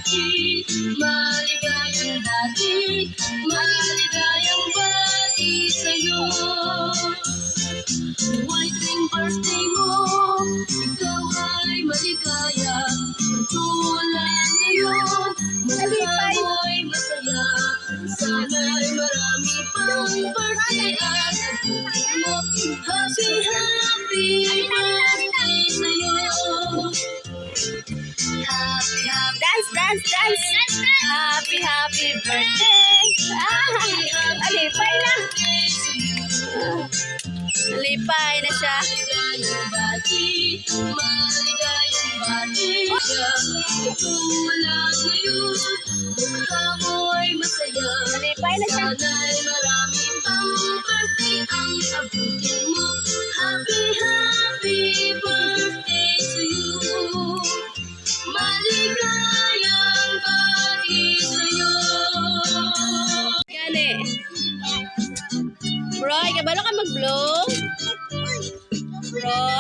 bati, maligayang bati, maligayang bati sa'yo. Buhay tuwing birthday mo, ikaw ay maligaya. Tulad ngayon, mukha mo'y masaya. Sana'y marami pang birthday at abutin mo. Happy, happy birthday sa'yo. Happy, happy, Dance, dance, dance. Happy, happy birthday. Alipay na. Alipay na siya. maligayang bati, maligayang bati. Tulad ngayon, mukha mo'y masaya. Alipay na siya. Sana'y marami pang birthday ang abutin mo. Happy, happy birthday to you. Maligayang bati sa'yo. Yan eh. Roy, kabalo ka mag-blow? Roy.